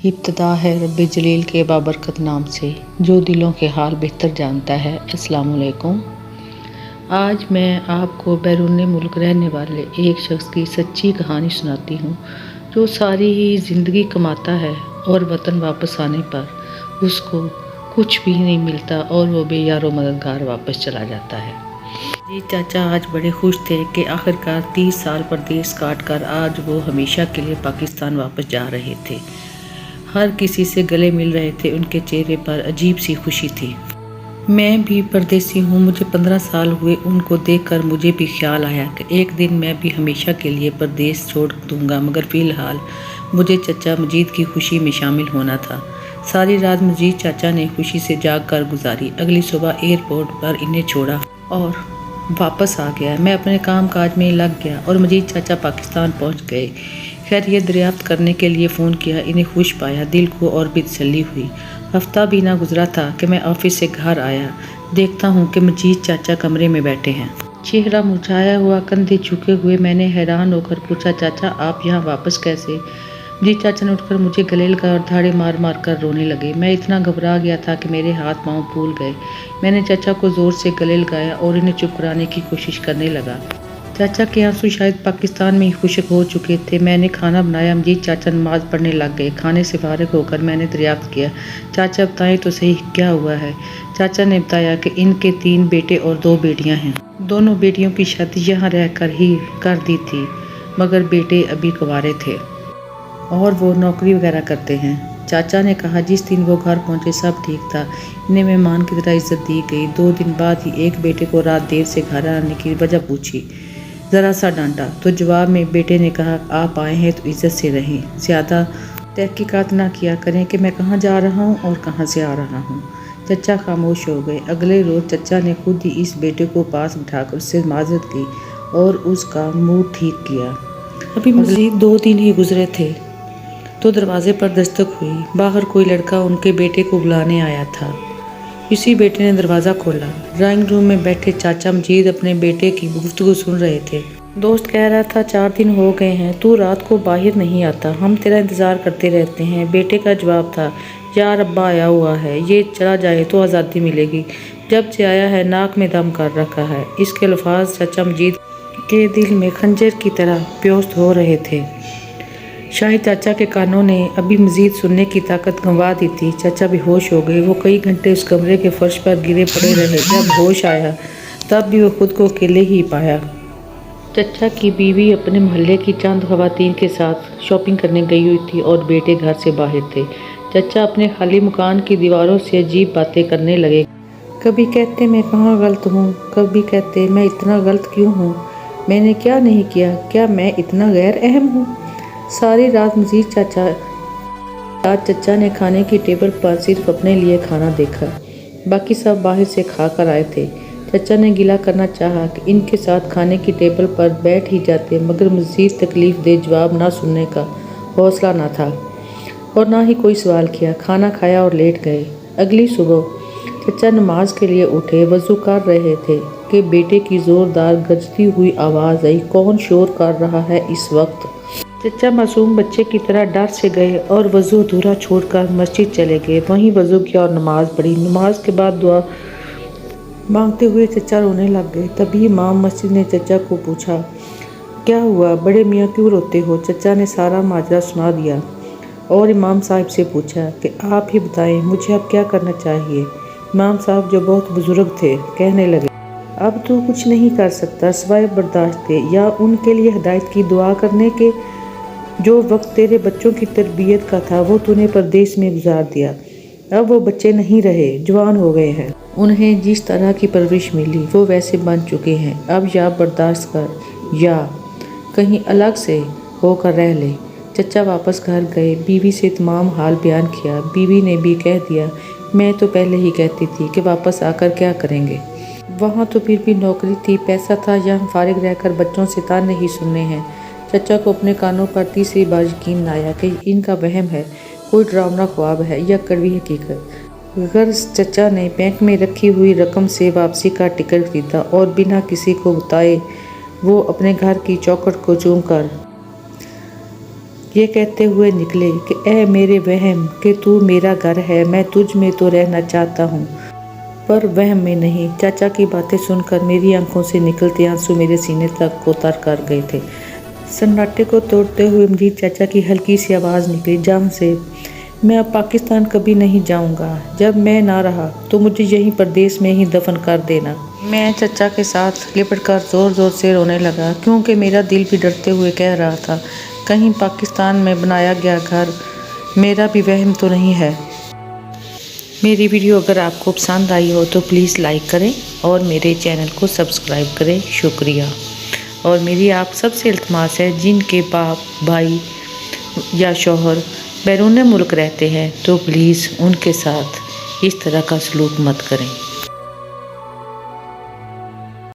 ابتدا ہے رب جلیل کے بابرکت نام سے جو دلوں کے حال بہتر جانتا ہے۔ السلام علیکم۔ آج میں آپ کو بیرون ملک رہنے والے ایک شخص کی سچی کہانی سناتی ہوں جو ساری ہی زندگی کماتا ہے اور وطن واپس آنے پر اس کو کچھ بھی نہیں ملتا اور وہ بے یار و مددگار واپس چلا جاتا ہے۔ جی چاچا آج بڑے خوش تھے کہ آخرکار 30 سال پردیس کاٹ کر آج وہ ہمیشہ کے لیے پاکستان واپس جا رہے تھے۔ ہر کسی سے گلے مل رہے تھے، ان کے چہرے پر عجیب سی خوشی تھی۔ میں بھی پردیسی ہوں، مجھے 15 سال ہوئے۔ ان کو دیکھ کر مجھے بھی خیال آیا کہ ایک دن میں بھی ہمیشہ کے لیے پردیس چھوڑ دوں گا، مگر فی الحال مجھے چچا مجید کی خوشی میں شامل ہونا تھا۔ ساری رات مجید چاچا نے خوشی سے جاگ کر گزاری۔ اگلی صبح ایئرپورٹ پر انہیں چھوڑا اور واپس آ گیا۔ میں اپنے کام کاج میں لگ گیا اور مجید چاچا پاکستان پہنچ گئے۔ خیریت دریافت کرنے کے لیے فون کیا، انہیں خوش پایا، دل کو اور بھی تسلی ہوئی۔ ہفتہ بھی نہ گزرا تھا کہ میں آفس سے گھر آیا، دیکھتا ہوں کہ مجید چاچا کمرے میں بیٹھے ہیں۔ چہرہ مرجھایا ہوا، کندھے جھکے ہوئے۔ میں نے حیران ہو کر پوچھا، چاچا آپ یہاں واپس کیسے؟ مجید چاچا نے اٹھ کر مجھے گلے لگایا اور دھاڑے مار مار کر رونے لگے۔ میں اتنا گھبرا گیا تھا کہ میرے ہاتھ پاؤں پھول گئے۔ میں نے چاچا کو زور سے گلے لگایا اور انہیں چپ کرانے کی کوشش کرنے لگا۔ چاچا کے آنسو شاید پاکستان میں ہی خشک ہو چکے تھے۔ میں نے کھانا بنایا، مجید چاچا نماز پڑھنے لگ گئے۔ کھانے سے فارغ ہو کر میں نے دریافت کیا، چاچا بتائیں تو صحیح کیا ہوا ہے؟ چاچا نے بتایا کہ ان کے 3 بیٹے اور 2 بیٹیاں ہیں۔ دونوں بیٹیوں کی شادی یہاں رہ کر ہی کر دی تھی، مگر بیٹے ابھی کنوارے تھے اور وہ نوکری وغیرہ کرتے ہیں۔ چاچا نے کہا جس دن وہ گھر پہنچے سب ٹھیک تھا، انہیں مہمان کی طرح عزت دی گئی۔ 2 دن بعد ہی ایک بیٹے کو رات دیر سے گھر آنے کی وجہ پوچھی، ذرا سا ڈانٹا تو جواب میں بیٹے نے کہا آپ آئے ہیں تو عزت سے رہیں، زیادہ تحقیقات نہ کیا کریں کہ میں کہاں جا رہا ہوں اور کہاں سے آ رہا ہوں۔ چچا خاموش ہو گئے۔ اگلے روز چچا نے خود ہی اس بیٹے کو پاس بٹھا کر اس سے معذرت کی اور اس کا موڈ ٹھیک کیا۔ ابھی مزید 2 دن ہی گزرے تھے تو دروازے پر دستک ہوئی۔ باہر کوئی لڑکا ان کے بیٹے کو بلانے آیا تھا۔ اسی بیٹے نے دروازہ کھولا۔ ڈرائنگ روم میں بیٹھے چاچا مجید اپنے بیٹے کی گفتگو سن رہے تھے۔ دوست کہہ رہا تھا 4 دن ہو گئے ہیں تو رات کو باہر نہیں آتا، ہم تیرا انتظار کرتے رہتے ہیں۔ بیٹے کا جواب تھا یار ابا آیا ہوا ہے، یہ چلا جائے تو آزادی ملے گی، جب سے آیا ہے ناک میں دم کر رکھا ہے۔ اس کے الفاظ چاچا مجید کے دل میں خنجر کی طرح پیوست ہو رہے تھے۔ شاید چاچا کے کانوں نے ابھی مزید سننے کی طاقت گنوا دی تھی۔ چاچا بے ہوش ہو گئے۔ وہ کئی گھنٹے اس کمرے کے فرش پر گرے پڑے رہے۔ جب ہوش آیا تب بھی وہ خود کو اکیلے ہی پایا۔ چچا کی بیوی اپنے محلے کی چند خواتین کے ساتھ شاپنگ کرنے گئی ہوئی تھی اور بیٹے گھر سے باہر تھے۔ چچا اپنے خالی مکان کی دیواروں سے عجیب باتیں کرنے لگے۔ کبھی کہتے میں کہاں غلط ہوں، کبھی کہتے میں اتنا غلط کیوں ہوں، میں نے کیا نہیں کیا، کیا میں اتنا غیر اہم ہوں؟ ساری رات مزید چچا نے کھانے کی ٹیبل پر صرف اپنے لیے کھانا دیکھا، باقی سب باہر سے کھا کر آئے تھے۔ چچا نے گلہ کرنا چاہا کہ ان کے ساتھ کھانے کی ٹیبل پر بیٹھ ہی جاتے، مگر مزید تکلیف دہ جواب نہ سننے کا حوصلہ نہ تھا اور نہ ہی کوئی سوال کیا۔ کھانا کھایا اور لیٹ گئے۔ اگلی صبح چچا نماز کے لیے اٹھے، وضو کر رہے تھے کہ بیٹے کی زوردار گرجتی ہوئی آواز آئی، کون شور کر رہا ہے اس وقت؟ چچا معصوم بچے کی طرح ڈر سے گئے اور وضو ادھورا چھوڑ کر مسجد چلے گئے۔ وہیں وضو کیا اور نماز پڑھی۔ نماز کے بعد دعا مانگتے ہوئے چچا رونے لگ گئے۔ تبھی امام مسجد نے چچا کو پوچھا کیا ہوا، بڑے میاں کیوں روتے ہو؟ چچا نے سارا ماجرا سنا دیا اور امام صاحب سے پوچھا کہ آپ ہی بتائیں مجھے اب کیا کرنا چاہیے؟ امام صاحب جو بہت بزرگ تھے کہنے لگے اب تو کچھ نہیں کر سکتا سوائے برداشت کے یا ان کے لیے ہدایت کی دعا کرنے کے۔ جو وقت تیرے بچوں کی تربیت کا تھا وہ تو نے پردیس میں گزار دیا، اب وہ بچے نہیں رہے، جوان ہو گئے ہیں، انہیں جس طرح کی پرورش ملی وہ ویسے بن چکے ہیں، اب یا برداشت کر یا کہیں الگ سے ہو کر رہ لے۔ چچا واپس گھر گئے، بیوی سے تمام حال بیان کیا۔ بیوی نے بھی کہہ دیا میں تو پہلے ہی کہتی تھی کہ واپس آ کر کیا کریں گے، وہاں تو پھر بھی نوکری تھی، پیسہ تھا، یہاں فارغ رہ کر بچوں سے تانے ہی سننے ہیں۔ چچا کو اپنے کانوں پر تیسری بار یقین نہ آیا کہ ان کا وہم ہے، کوئی ڈراؤنا خواب ہے یا کڑوی حقیقت۔ غرض چچا نے بینک میں رکھی ہوئی رقم سے واپسی کا ٹکٹ خریدا اور بنا کسی کو بتائے وہ اپنے گھر کی چوکھٹ کو چوم کر یہ کہتے ہوئے نکلے کہ اے میرے وہم کہ تو میرا گھر ہے، میں تجھ میں تو رہنا چاہتا ہوں پر وہم میں نہیں۔ چاچا کی باتیں سن کر میری آنکھوں سے نکلتے آنسو میرے سینے تک کو تر کر گئے تھے۔ سناٹے کو توڑتے ہوئے مجید چاچا کی ہلکی سی آواز نکلی، جان سے میں اب پاکستان کبھی نہیں جاؤں گا، جب میں نہ رہا تو مجھے یہیں پردیس میں ہی دفن کر دینا۔ میں چچا کے ساتھ لپٹ کر زور زور سے رونے لگا، کیونکہ میرا دل بھی ڈرتے ہوئے کہہ رہا تھا کہیں پاکستان میں بنایا گیا گھر میرا بھی وہم تو نہیں ہے۔ میری ویڈیو اگر آپ کو پسند آئی ہو تو پلیز لائک کریں اور میرے چینل کو سبسکرائب کریں، شکریہ۔ اور میری آپ سب سے التماس ہے جن کے باپ، بھائی یا شوہر بیرون ملک رہتے ہیں تو پلیز ان کے ساتھ اس طرح کا سلوک مت کریں۔